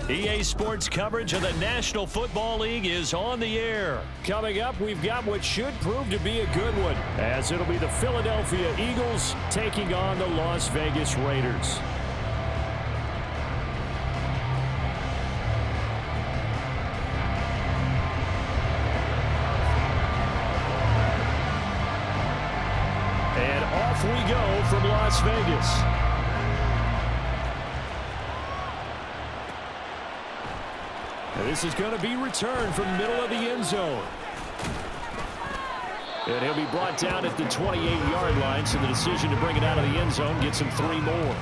EA Sports coverage of the National Football League is on the air. Coming up, we've got what should prove to be a good one, as it'll be the Philadelphia Eagles taking on the Las Vegas Raiders. And off we go from Las Vegas. This is going to be returned from the middle of the end zone. And he'll be brought down at the 28-yard line, so the decision to bring it out of the end zone gets him 3 more.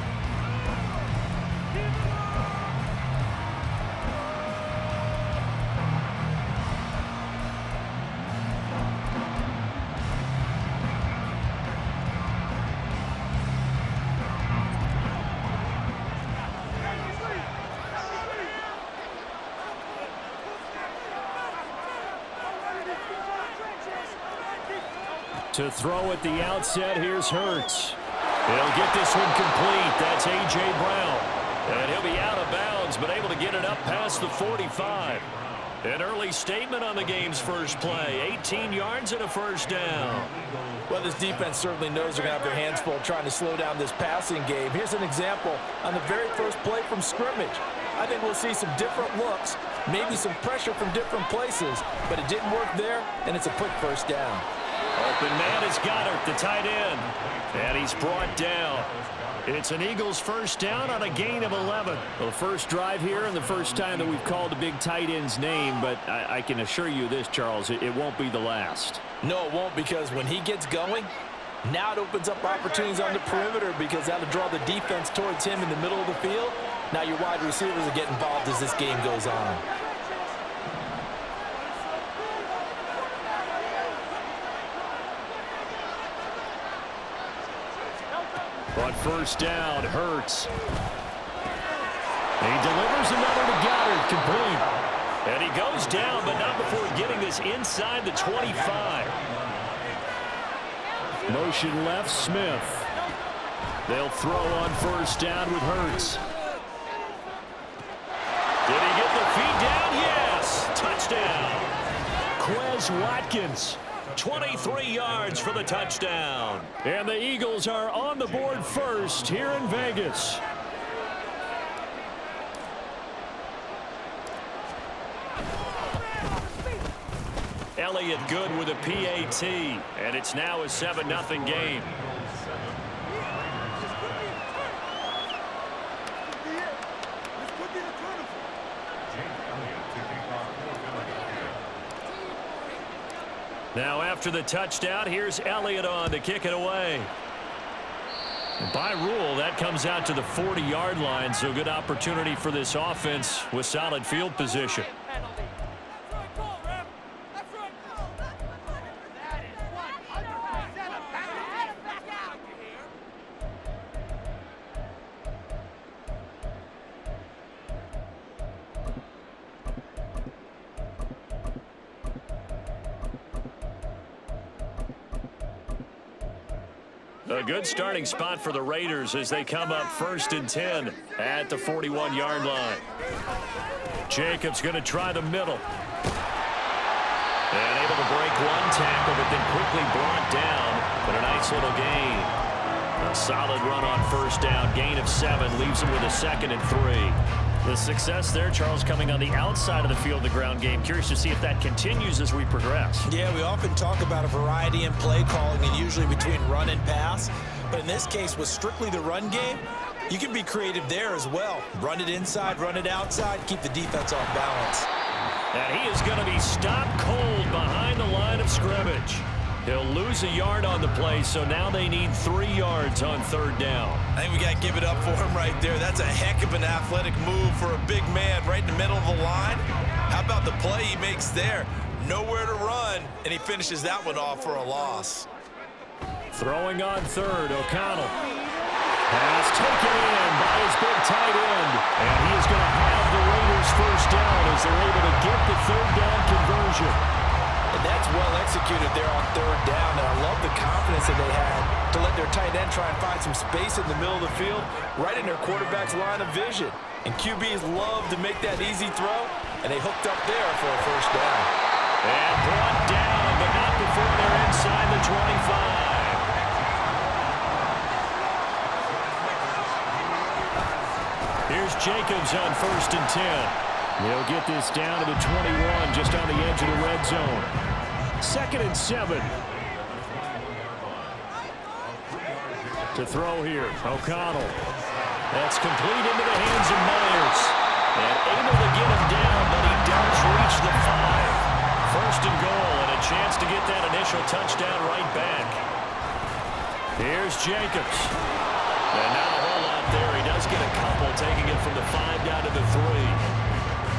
To throw at the outset, here's Hurts. He'll get this one complete. That's A.J. Brown. And he'll be out of bounds, but able to get it up past the 45. An early statement on the game's first play. 18 yards and a first down. Well, this defense certainly knows they're going to have their hands full trying to slow down this passing game. Here's an example on the very first play from scrimmage. I think we'll see some different looks, maybe some pressure from different places, but it didn't work there, and it's a quick first down. Open man is Goddard, the tight end. And he's brought down. It's an Eagles first down on a gain of 11. Well, the first drive here and the first time that we've called a big tight end's name, but I can assure you this, Charles, it won't be the last. No, it won't, because when he gets going, now it opens up opportunities on the perimeter, because that'll draw the defense towards him in the middle of the field. Now your wide receivers will get involved as this game goes on. On first down, Hurts. He delivers another to Goddard, complete. And he goes down, but not before getting this inside the 25. Motion left, Smith. They'll throw on first down with Hurts. Did he get the feet down? Yes! Touchdown. Quez Watkins. 23 yards for the touchdown. And the Eagles are on the board first here in Vegas. Elliott good with a PAT, and it's now a 7-0 game. Now after the touchdown, here's Elliott on to kick it away. By rule, that comes out to the 40-yard line, so good opportunity for this offense with solid field position. A good starting spot for the Raiders as they come up 1st and 10 at the 41-yard line. Jacobs going to try the middle. And able to break one tackle, but then quickly brought down. But a nice little gain. A solid run on first down. Gain of 7 leaves him with a 2nd and 3. The success there, Charles, coming on the outside of the field, the ground game. Curious to see if that continues as we progress. Yeah, we often talk about a variety in play calling, and usually between run and pass. But in this case, with strictly the run game, you can be creative there as well. Run it inside, run it outside, keep the defense off balance. And he is going to be stopped cold behind the line of scrimmage. He'll lose a yard on the play, so now they need 3 yards on 3rd down. I think we got to give it up for him right there. That's a heck of an athletic move for a big man right in the middle of the line. How about the play he makes there? Nowhere to run, and he finishes that one off for a loss. Throwing on 3rd, O'Connell. Pass taken in by his big tight end. And he is going to have the Raiders first down as they're able to get the 3rd down conversion. And that's well executed there on 3rd down. And I love the confidence that they had to let their tight end try and find some space in the middle of the field, right in their quarterback's line of vision. And QBs love to make that easy throw, and they hooked up there for a first down. And brought down, but not before they're inside the 25. Here's Jacobs on 1st and 10. They'll get this down to the 21, just on the edge of the red zone. 2nd and 7. To throw here, O'Connell. That's complete into the hands of Myers. And able to get him down, but he does reach the 5. 1st and goal, and a chance to get that initial touchdown right back. Here's Jacobs. And not a whole lot there. He does get a couple, taking it from the 5 down to the 3.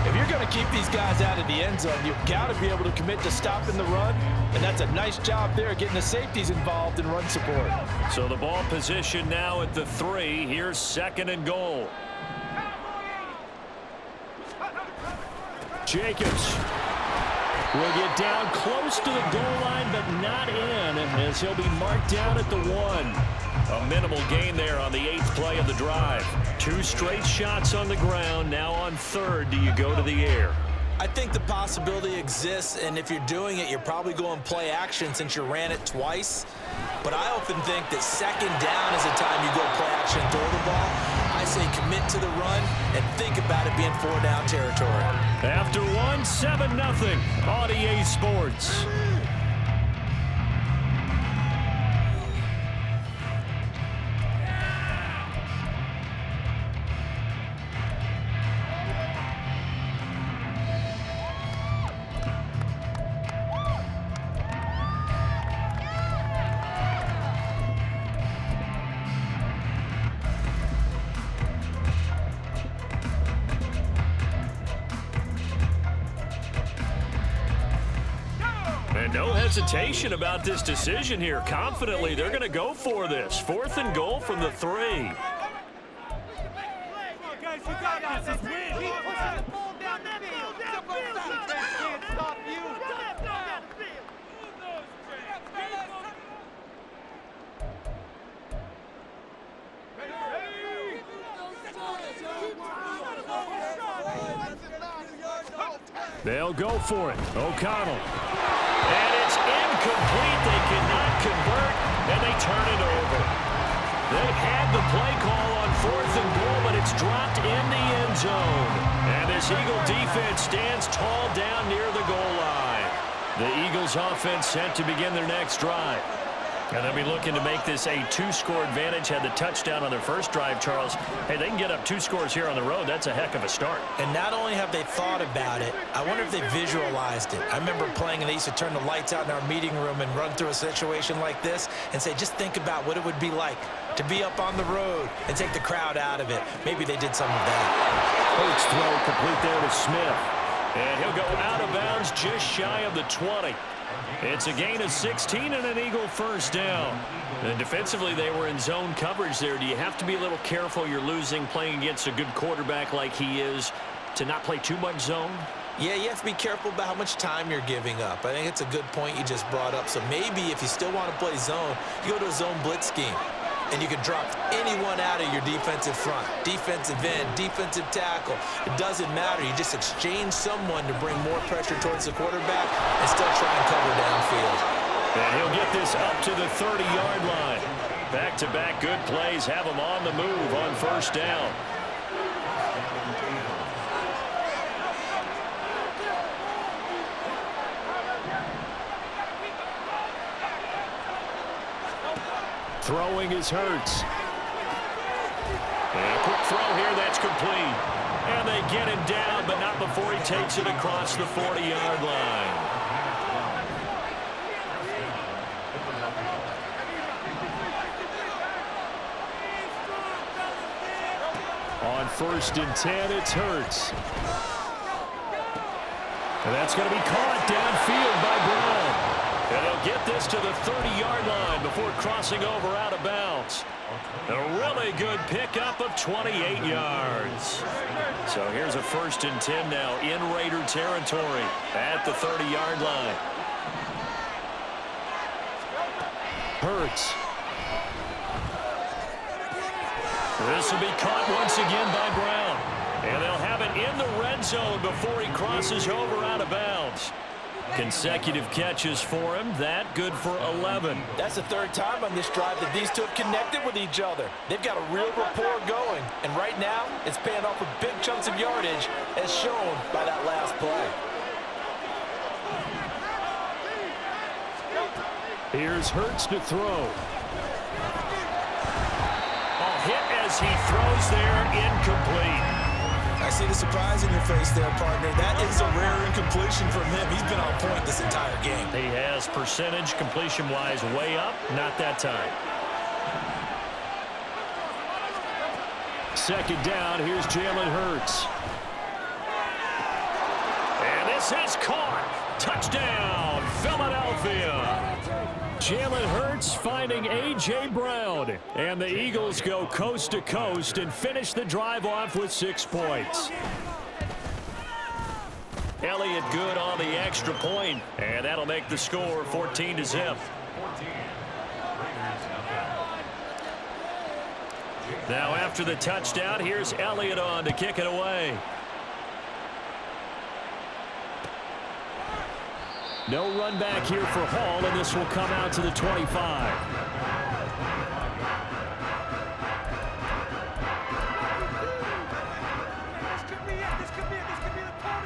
If you're going to keep these guys out of the end zone, you've got to be able to commit to stopping the run, and that's a nice job there, getting the safeties involved in run support. So the ball position now at the 3. Here's 2nd and goal. Jacobs will get down close to the goal line, but not in, as he'll be marked down at the 1. A minimal gain there on the 8th play of the drive. 2 straight shots on the ground. Now on 3rd, do you go to the air? I think the possibility exists, and if you're doing it, you're probably going play action since you ran it twice. But I often think that 2nd down is the time you go play action and throw the ball. I say commit to the run and think about it being 4-down territory. After 1, 7-0 on EA Sports. No hesitation about this decision here. Confidently, they're going to go for this. 4th and goal from the 3. They'll go for it. O'Connell. And it's incomplete. They cannot convert, and they turn it over. They had the play call on 4th and goal, but it's dropped in the end zone. And this Eagle defense stands tall down near the goal line. The Eagles offense set to begin their next drive. And they'll be looking to make this a 2-score advantage. Had the touchdown on their first drive, Charles. Hey, they can get up 2 scores here on the road. That's a heck of a start. And not only have they thought about it, I wonder if they visualized it. I remember playing, and they used to turn the lights out in our meeting room and run through a situation like this and say, just think about what it would be like to be up on the road and take the crowd out of it. Maybe they did some of that. Hurts throw complete there to Smith. And he'll go out of bounds just shy of the 20. It's a gain of 16 and an Eagle first down. And defensively, they were in zone coverage there. Do you have to be a little careful? You're losing playing against a good quarterback like he is to not play too much zone? Yeah, you have to be careful about how much time you're giving up. I think it's a good point you just brought up. So maybe if you still want to play zone, you go to a zone blitz scheme. And you can drop anyone out of your defensive front, defensive end, defensive tackle. It doesn't matter. You just exchange someone to bring more pressure towards the quarterback and still try and cover downfield. And he'll get this up to the 30-yard line. Back-to-back good plays have him on the move on first down. Throwing is Hurts. And a quick throw here, that's complete. And they get him down, but not before he takes it across the 40-yard line. On 1st and 10, it's Hurts. And that's going to be caught downfield by Brown. And they'll get this to the 30-yard line before crossing over out of bounds. A really good pickup of 28 yards. So here's a 1st and 10 now in Raider territory at the 30-yard line. Hurts. This will be caught once again by Brown. And they'll have it in the red zone before he crosses over out of bounds. Consecutive catches for him. That good for 11. That's the third time on this drive that these two have connected with each other. They've got a real rapport going. And right now, it's paying off with big chunks of yardage, as shown by that last play. Here's Hurts to throw. A hit as he throws there, incomplete. I see the surprise in your face there, partner. That is a rare incompletion from him. He's been on point this entire game. He has percentage completion-wise way up, not that time. Second down, here's Jalen Hurts. And this is caught. Touchdown, Philadelphia. Jalen Hurts finding A.J. Brown. And the Eagles go coast to coast and finish the drive off with 6 points. Elliott good on the extra point, and that'll make the score 14-0. Now after the touchdown, here's Elliott on to kick it away. No run back here for Hall, and this will come out to the 25. This could be the turning point.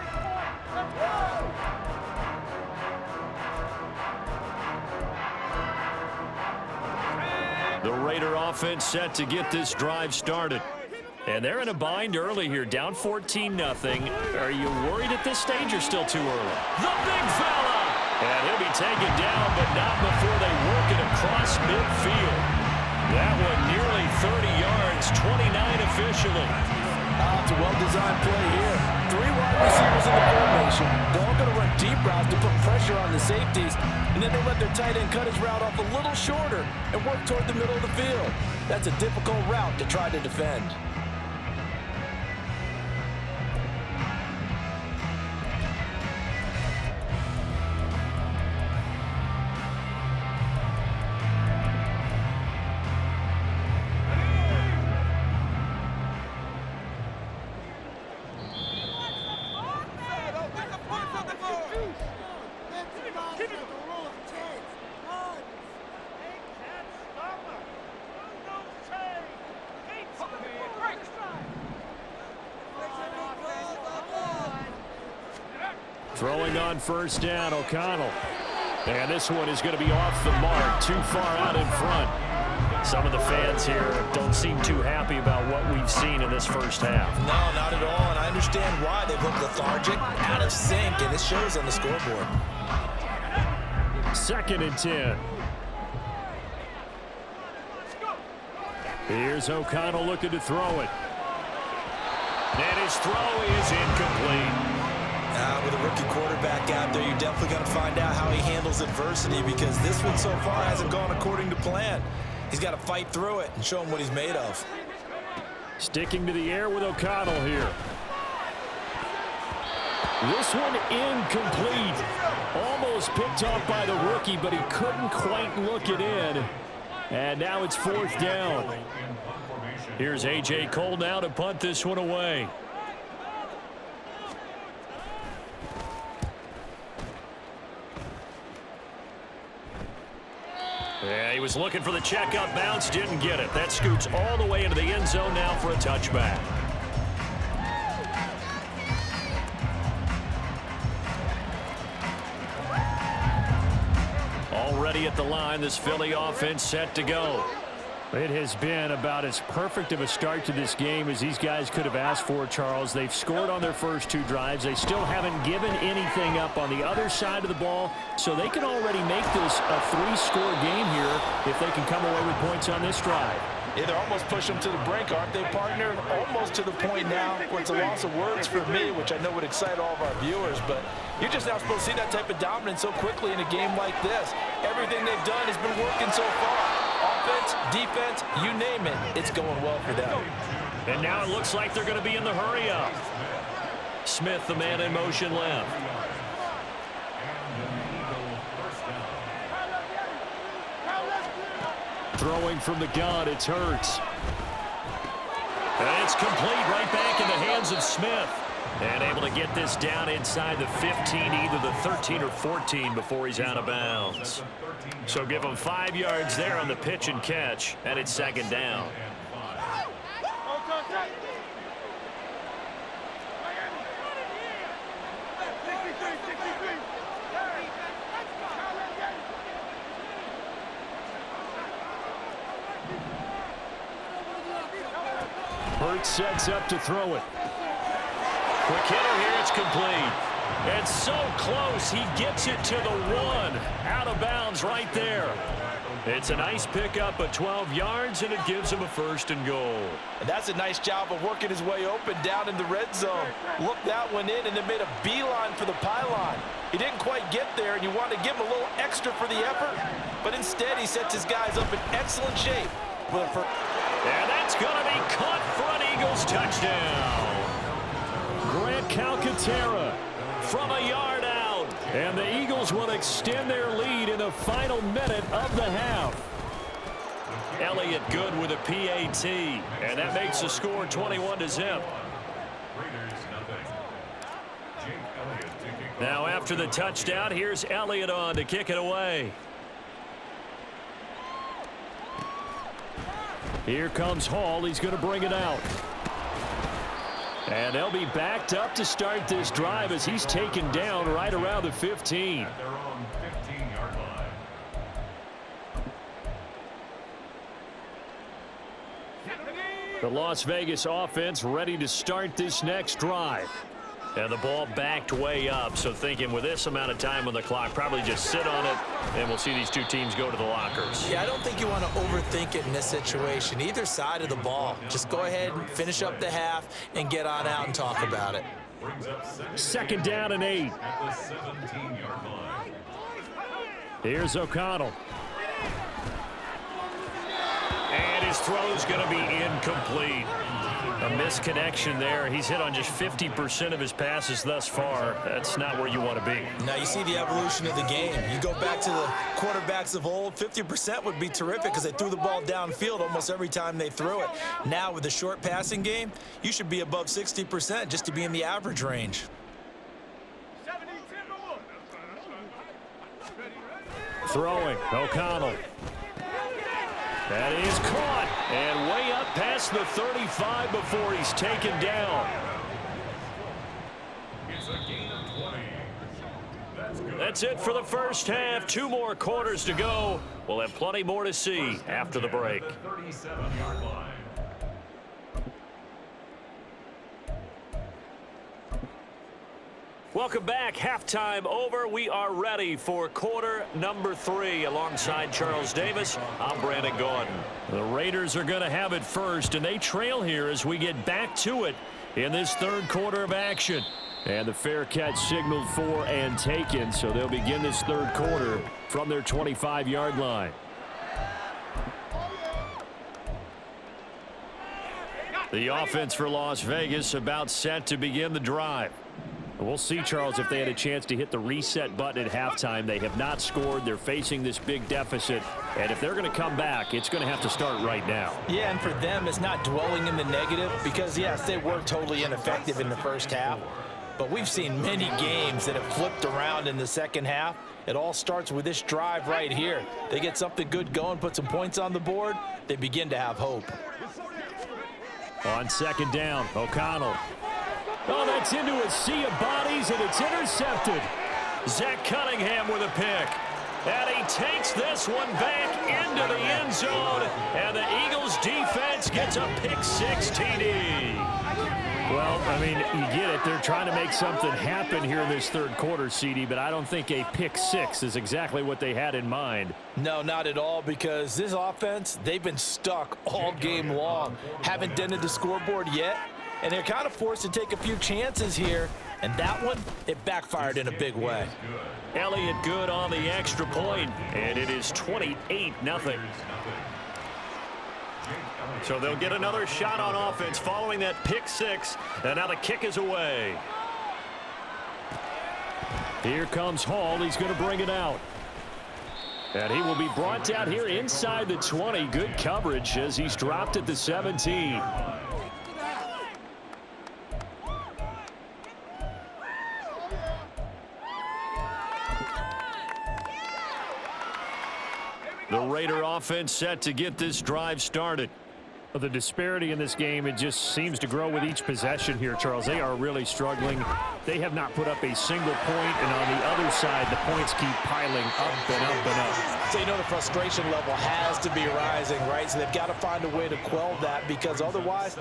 The Raider offense set to get this drive started. And they're in a bind early here, down 14-0. Are you worried at this stage or still too early? The big fella! And he'll be taken down, but not before they work it across midfield. That one nearly 30 yards, 29 officially. It's a well-designed play here. 3 wide receivers in the formation. They're all going to run deep routes to put pressure on the safeties, and then they let their tight end cut his route off a little shorter and work toward the middle of the field. That's a difficult route to try to defend. Throwing on first down, O'Connell. And this one is going to be off the mark, too far out in front. Some of the fans here don't seem too happy about what we've seen in this first half. No, not at all, and I understand why. They've looked lethargic, out of sync, and it shows on the scoreboard. 2nd and 10. Here's O'Connell looking to throw it. And his throw is incomplete. With a rookie quarterback out there, you're definitely going to find out how he handles adversity, because this one so far hasn't gone according to plan. He's got to fight through it and show him what he's made of. Sticking to the air with O'Connell here. This one incomplete. Almost picked off by the rookie, but he couldn't quite look it in. And now it's 4th down. Here's A.J. Cole now to punt this one away. Yeah, he was looking for the checkup bounce, didn't get it. That scoots all the way into the end zone now for a touchback. Already at the line, this Philly offense set to go. It has been about as perfect of a start to this game as these guys could have asked for, Charles. They've scored on their first 2 drives. They still haven't given anything up on the other side of the ball, so they can already make this a 3-score game here if they can come away with points on this drive. Yeah, they're almost pushing them to the brink, aren't they, partner? Almost to the point now where it's a loss of words for me, which I know would excite all of our viewers, but you're just not supposed to see that type of dominance so quickly in a game like this. Everything they've done has been working so far. Offense, defense, you name it, it's going well for them. And now it looks like they're going to be in the hurry-up. Smith, the man in motion left. Throwing from the gun, it's Hurts. And it's complete right back in the hands of Smith. And able to get this down inside the 15, either the 13 or 14 before he's out of bounds. So give him 5 yards there on the pitch and catch, and it's second down. Hurts sets up to throw it. Quick hitter here, it's complete. And so close, he gets it to the 1. Out of bounds right there. It's a nice pickup of 12 yards, and it gives him a 1st and goal. And that's a nice job of working his way open down in the red zone. Looked that one in and then made a beeline for the pylon. He didn't quite get there, and you want to give him a little extra for the effort. But instead, he sets his guys up in excellent shape. And that's going to be caught for an Eagles touchdown. Grant Calcaterra from a yard out. And the Eagles will extend their lead in the final minute of the half. Elliott Good with a PAT. And that makes the score 21-0. Now after the touchdown, here's Elliott on to kick it away. Here comes Hall. He's going to bring it out. And they'll be backed up to start this drive as he's taken down right around the 15. The Las Vegas offense ready to start this next drive. And the ball backed way up, so thinking with this amount of time on the clock, probably just sit on it, and we'll see these two teams go to the lockers. Yeah, I don't think you want to overthink it in this situation. Either side of the ball. Just go ahead and finish up the half and get on out and talk about it. Second down and 8. Here's O'Connell. And his throw's going to be incomplete. A misconnection there. He's hit on just 50% of his passes thus far. That's not where you want to be. Now you see the evolution of the game. You go back to the quarterbacks of old, 50% would be terrific because they threw the ball downfield almost every time they threw it. Now with the short passing game, you should be above 60% just to be in the average range. Throwing, O'Connell. That is caught, and way up past the 35 before he's taken down. That's it for the first half. 2 more quarters to go. We'll have plenty more to see after the break. Welcome back. Halftime over. We are ready for quarter number 3. Alongside Charles Davis, I'm Brandon Gaudin. The Raiders are going to have it first, and they trail here as we get back to it in this third quarter of action. And the fair catch signaled for and taken, so they'll begin this third quarter from their 25-yard line. The offense for Las Vegas about set to begin the drive. We'll see, Charles, if they had a chance to hit the reset button at halftime. They have not scored. They're facing this big deficit. And if they're going to come back, it's going to have to start right now. Yeah, and for them, it's not dwelling in the negative because, yes, they were totally ineffective in the first half. But we've seen many games that have flipped around in the second half. It all starts with this drive right here. They get something good going, put some points on the board, they begin to have hope. On second down, O'Connell. Oh, that's into a sea of bodies, and it's intercepted. Zach Cunningham with a pick. And he takes this one back into the end zone, and the Eagles defense gets a pick-6 TD. Well, I mean, you get it. They're trying to make something happen here in this third quarter, CD, but I don't think a pick-6 is exactly what they had in mind. No, not at all, because this offense, they've been stuck all game long. Haven't dented the scoreboard yet. And they're kind of forced to take a few chances here. And that one, it backfired in a big way. Elliott Good on the extra point, and it is 28-0. So they'll get another shot on offense following that pick-6. And now the kick is away. Here comes Hall. He's going to bring it out. And he will be brought down here inside the 20. Good coverage as he's dropped at the 17. The Raider offense set to get this drive started. The disparity in this game, it just seems to grow with each possession here, Charles. They are really struggling. They have not put up a single point, and on the other side, the points keep piling up and up and up. So you know the frustration level has to be rising, right? So they've got to find a way to quell that, because otherwise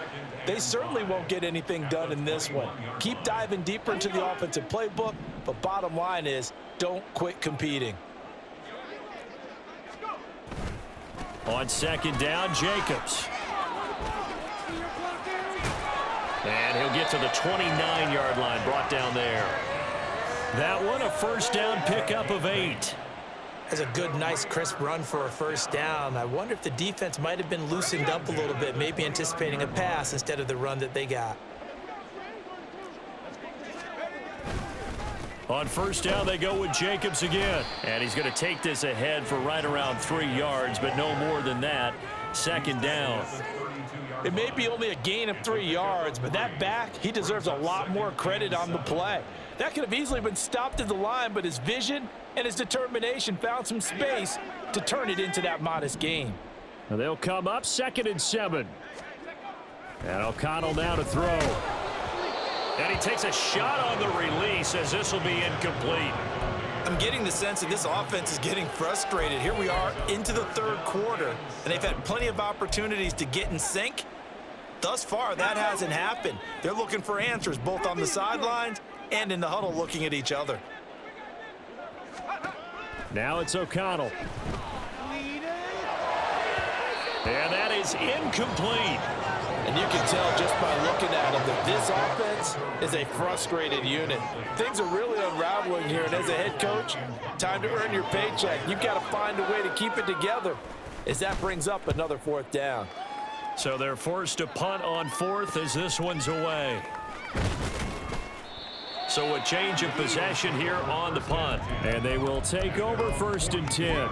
they certainly won't get anything done in this one. Keep diving deeper into the offensive playbook, but bottom line is don't quit competing. On second down, Jacobs. And he'll get to the 29-yard line, brought down there. That one, a first down pickup of 8. That's a good, nice, crisp run for a first down. I wonder if the defense might have been loosened up a little bit, maybe anticipating a pass instead of the run that they got. On first down, they go with Jacobs again. And he's going to take this ahead for right around 3 yards, but no more than that. Second down. It may be only a gain of 3 yards, but that back, he deserves a lot more credit on the play. That could have easily been stopped at the line, but his vision and his determination found some space to turn it into that modest gain. Now they'll come up 2nd and 7. And O'Connell now to throw. And he takes a shot on the release as this will be incomplete. I'm getting the sense that this offense is getting frustrated. Here we are into the third quarter, and they've had plenty of opportunities to get in sync. Thus far, that hasn't happened. They're looking for answers both on the sidelines and in the huddle looking at each other. Now it's O'Connell. And that is incomplete. And you can tell just by looking at them that this offense is a frustrated unit. Things are really unraveling here, and as a head coach, time to earn your paycheck. You've got to find a way to keep it together as that brings up another 4th down. So they're forced to punt on 4th as this one's away. So a change of possession here on the punt. And they will take over 1st and 10.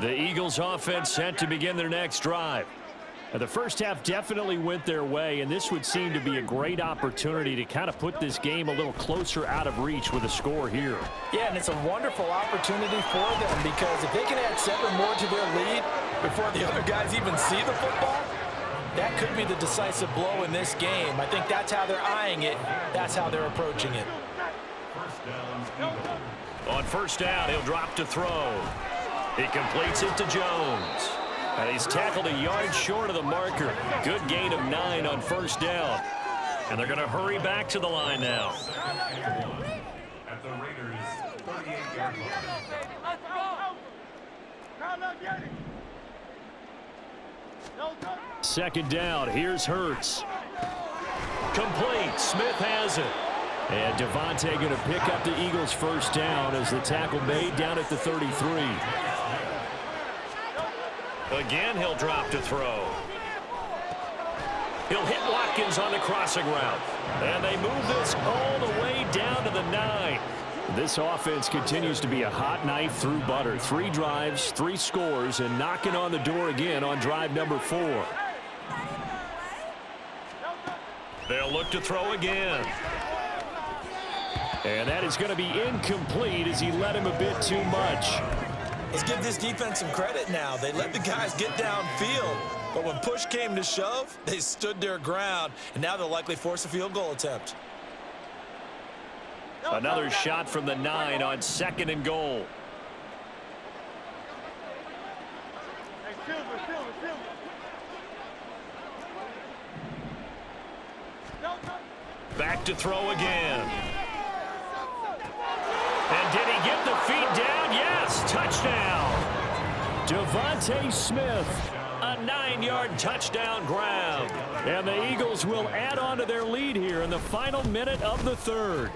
The Eagles offense set to begin their next drive. The first half definitely went their way, and this would seem to be a great opportunity to kind of put this game a little closer out of reach with a score here. Yeah, and it's a wonderful opportunity for them, because if they can add 7 more to their lead before the other guys even see the football, that could be the decisive blow in this game. I think that's how they're eyeing it. That's how they're approaching it. On first down, he'll drop to throw. He completes it to Jones. And he's tackled a yard short of the marker. Good gain of 9 on first down. And they're going to hurry back to the line now. At the Raiders' 38-yard line. Second down, here's Hurts. Complete. Smith has it. And Devontae going to pick up the Eagles' first down as the tackle made down at the 33. Again, he'll drop to throw. He'll hit Watkins on the crossing route. And they move this all the way down to the 9. This offense continues to be a hot knife through butter. 3 drives, 3 scores, and knocking on the door again on drive number 4. They'll look to throw again. And that is going to be incomplete as he led him a bit too much. Let's give this defense some credit now. They let the guys get downfield, but when push came to shove, they stood their ground, and now they'll likely force a field goal attempt. Another shot from the 9 on 2nd and goal. Back to throw again. And did he get the feet down? Yes, touchdown. Devontae Smith. A 9-yard touchdown grab. And the Eagles will add on to their lead here in the final minute of the 3rd.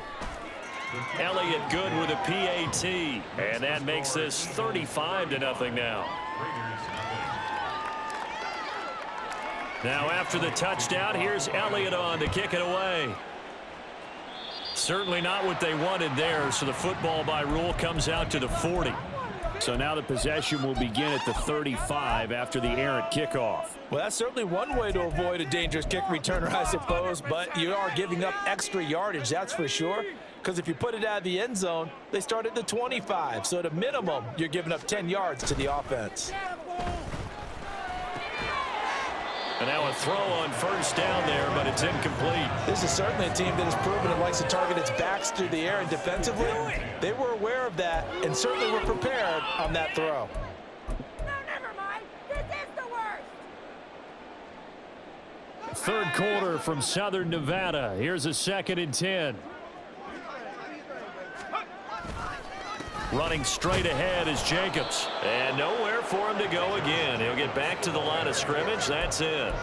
Elliott good with a PAT. And that makes this 35-0 now. Now after the touchdown, here's Elliott on to kick it away. Certainly not what they wanted there, so the football by rule comes out to the 40. So now the possession will begin at the 35 after the errant kickoff. Well, that's certainly one way to avoid a dangerous kick returner, I suppose, but you are giving up extra yardage, that's for sure, because if you put it out of the end zone, they start at the 25, so at a minimum, you're giving up 10 yards to the offense. And now a throw on first down there, but it's incomplete. This is certainly a team that has proven it likes to target its backs through the air, and defensively, they were aware of that and certainly were prepared on that throw. No, never mind. This is the worst. Third quarter from Southern Nevada. Here's a 2nd and 10. Running straight ahead is Jacobs. And nowhere for him to go again. He'll get back to the line of scrimmage. That's it.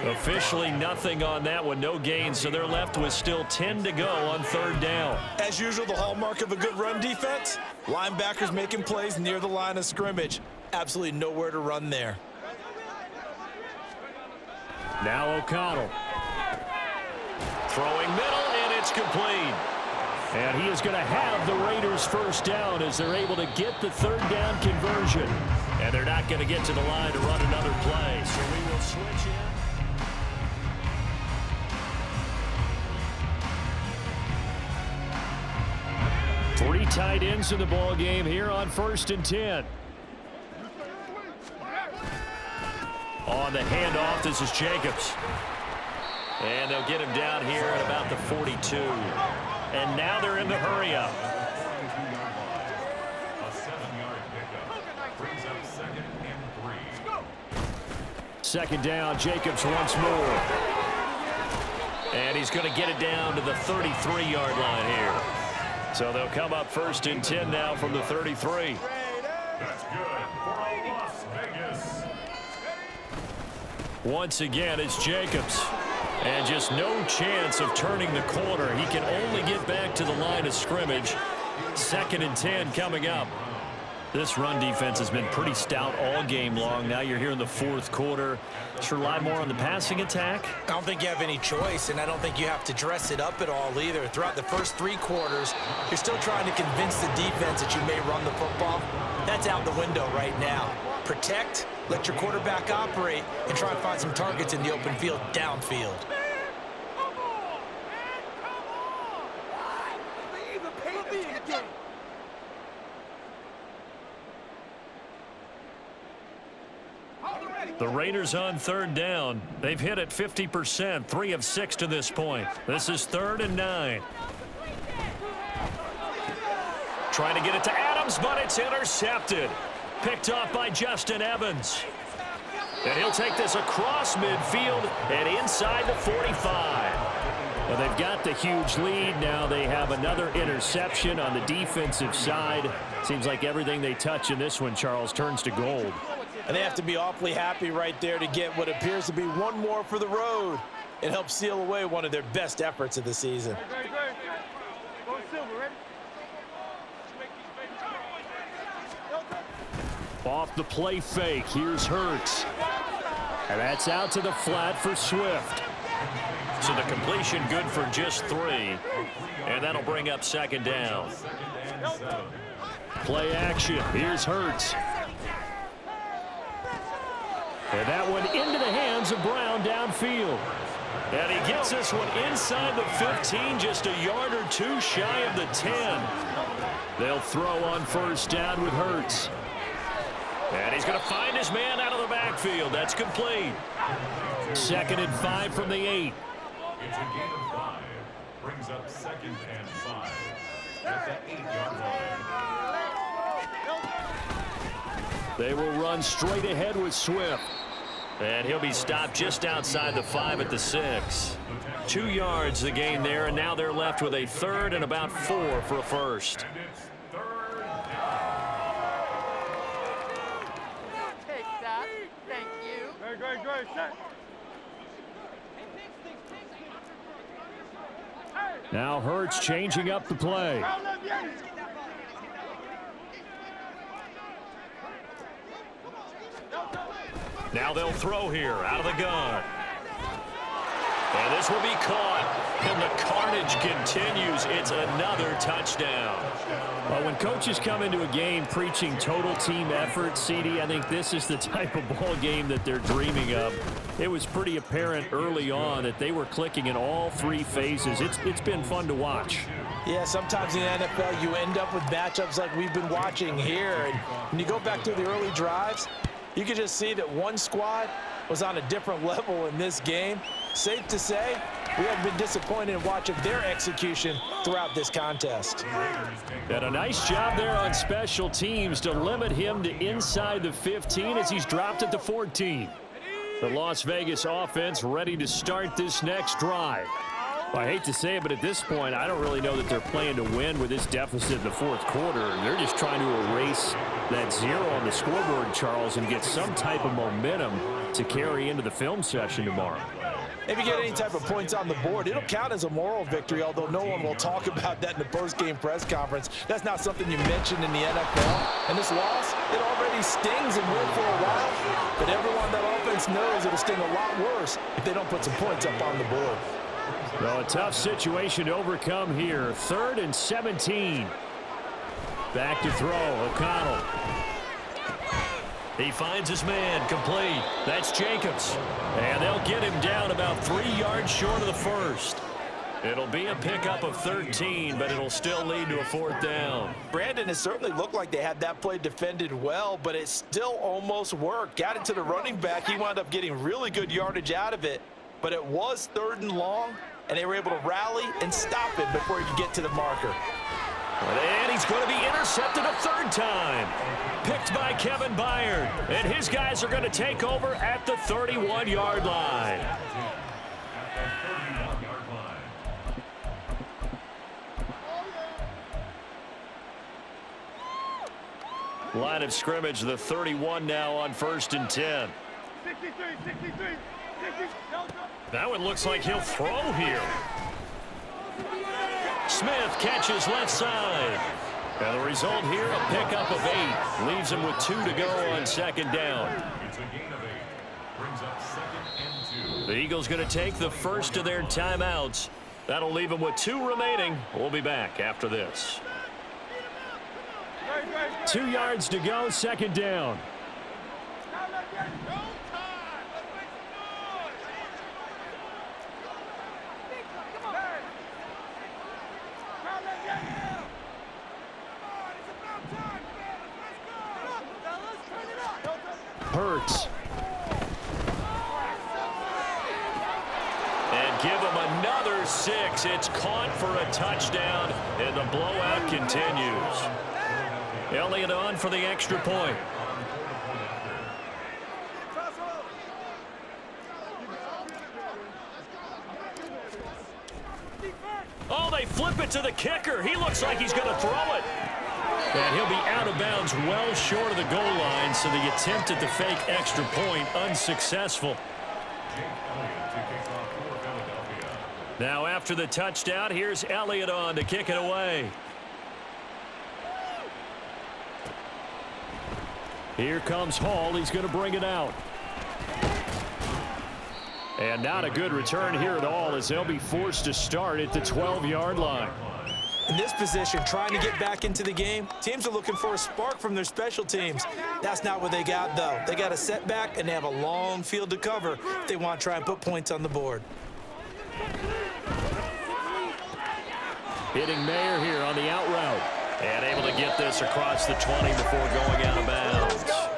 Officially nothing on that one. No gain, so they're left with still 10 to go on 3rd down. As usual, the hallmark of a good run defense, linebackers making plays near the line of scrimmage. Absolutely nowhere to run there. Now O'Connell. Throwing middle, and it's complete. And he is going to have the Raiders first down as they're able to get the 3rd down conversion. And they're not going to get to the line to run another play. So we will switch in. 3 tight ends in the ball game here on 1st and 10. On the handoff, this is Jacobs. And they'll get him down here at about the 42. And now they're in the hurry-up. A 7-yard pickup brings up 2nd and 3. 2nd down, Jacobs once more. And he's going to get it down to the 33-yard line here. So they'll come up 1st and 10 now from the 33. That's good for a Las Vegas. Once again, it's Jacobs. And just no chance of turning the corner. He can only get back to the line of scrimmage. 2nd and 10 coming up. This run defense has been pretty stout all game long. Now you're here in the 4th quarter. Should rely more on the passing attack? I don't think you have any choice, and I don't think you have to dress it up at all either. Throughout the first 3 quarters, you're still trying to convince the defense that you may run the football. That's out the window right now. Protect, let your quarterback operate, and try and find some targets in the open field downfield. The Raiders on 3rd down. They've hit it 50%, 3 of 6 to this point. This is 3rd and 9. Trying to get it to Adams, but it's intercepted. Picked off by Justin Evans. And he'll take this across midfield and inside the 45. Well, they've got the huge lead. Now they have another interception on the defensive side. Seems like everything they touch in this one, Charles, turns to gold. And they have to be awfully happy right there to get what appears to be one more for the road. It helps seal away one of their best efforts of the season. Off the play fake, here's Hurts. And that's out to the flat for Swift. So the completion good for just 3. And that'll bring up 2nd down. Play action, here's Hurts. And that one into the hands of Brown downfield. And he gets this one inside the 15, just a yard or 2 shy of the 10. They'll throw on 1st down with Hurts. And he's going to find his man out of the backfield. That's complete. 2nd and 5 from the 8. It's a gain of 5. Brings up 2nd and 5. At the 8-yard line. They will run straight ahead with Swift. And he'll be stopped just outside the 5 at the 6. 2 yards the gain there, and now they're left with a 3rd and about 4 for a first. And it's 3rd down. Take that. Thank you. Great. Set. Now Hurts changing up the play. Now they'll throw here out of the gun. And this will be caught. And the carnage continues. It's another touchdown. Well, when coaches come into a game preaching total team effort, CD, I think this is the type of ball game that they're dreaming of. It was pretty apparent early on that they were clicking in all three phases. It's been fun to watch. Yeah, sometimes in the NFL you end up with matchups like we've been watching here. And when you go back to the early drives, you can just see that one squad was on a different level in this game. Safe to say, we have been disappointed in watching their execution throughout this contest. And a nice job there on special teams to limit him to inside the 15 as he's dropped at the 14. The Las Vegas offense ready to start this next drive. Well, I hate to say it, but at this point, I don't really know that they're playing to win with this deficit in the fourth quarter. They're just trying to erase that 0 on the scoreboard, Charles, and get some type of momentum to carry into the film session tomorrow. If you get any type of points on the board, it'll count as a moral victory, although no one will talk about that in the post-game press conference. That's not something you mentioned in the NFL. And this loss, it already stings and will for a while. But everyone that offense knows it'll sting a lot worse if they don't put some points up on the board. Well, a tough situation to overcome here. 3rd and 17. Back to throw, O'Connell. He finds his man, complete. That's Jacobs. And they'll get him down about 3 yards short of the first. It'll be a pickup of 13, but it'll still lead to a 4th down. Brandon, it certainly looked like they had that play defended well, but it still almost worked. Got it to the running back. He wound up getting really good yardage out of it, but it was 3rd and long, and they were able to rally and stop him before he could get to the marker. And he's going to be intercepted a 3rd time. Picked by Kevin Byard. And his guys are going to take over at the 31-yard line. Line of scrimmage, the 31 now on 1st and 10. 63, 63, 60, Delta. Now it looks like he'll throw here. Smith catches left side. And the result here, a pickup of 8. Leaves him with 2 to go on 2nd down. It's a gain of 8. Brings up 2nd and 2. The Eagles going to take the first of their timeouts. That'll leave them with 2 remaining. We'll be back after this. 2 yards to go, 2nd down. Hurts. And give them another 6. It's caught for a touchdown, and the blowout continues. Elliott on for the extra point. Oh, they flip it to the kicker. He looks like he's going to throw it. And he'll be out of bounds well short of the goal line, so the attempt at the fake extra point unsuccessful. Now after the touchdown, here's Elliott on to kick it away. Here comes Hall. He's going to bring it out. And not a good return here at all as they'll be forced to start at the 12-yard line. In this position, trying to get back into the game, teams are looking for a spark from their special teams. That's not what they got, though. They got a setback, and they have a long field to cover if they want to try and put points on the board. Hitting Mayer here on the out route. And able to get this across the 20 before going out of bounds.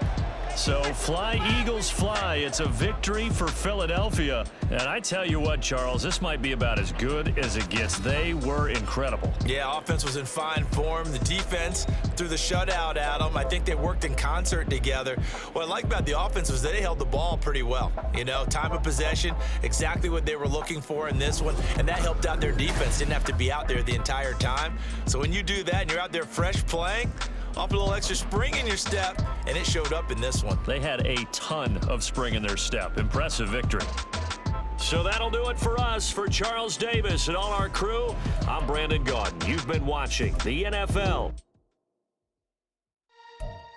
So fly, Eagles, fly. It's a victory for Philadelphia. And I tell you what, Charles, this might be about as good as it gets. They were incredible. Yeah, offense was in fine form. The defense threw the shutout at them. I think they worked in concert together. What I like about the offense was they held the ball pretty well. You know, time of possession, exactly what they were looking for in this one. And that helped out their defense. Didn't have to be out there the entire time. So when you do that and you're out there fresh playing, off a little extra spring in your step, and it showed up in this one. They had a ton of spring in their step. Impressive victory. So that'll do it for us. For Charles Davis and all our crew, I'm Brandon Gaudin. You've been watching the NFL.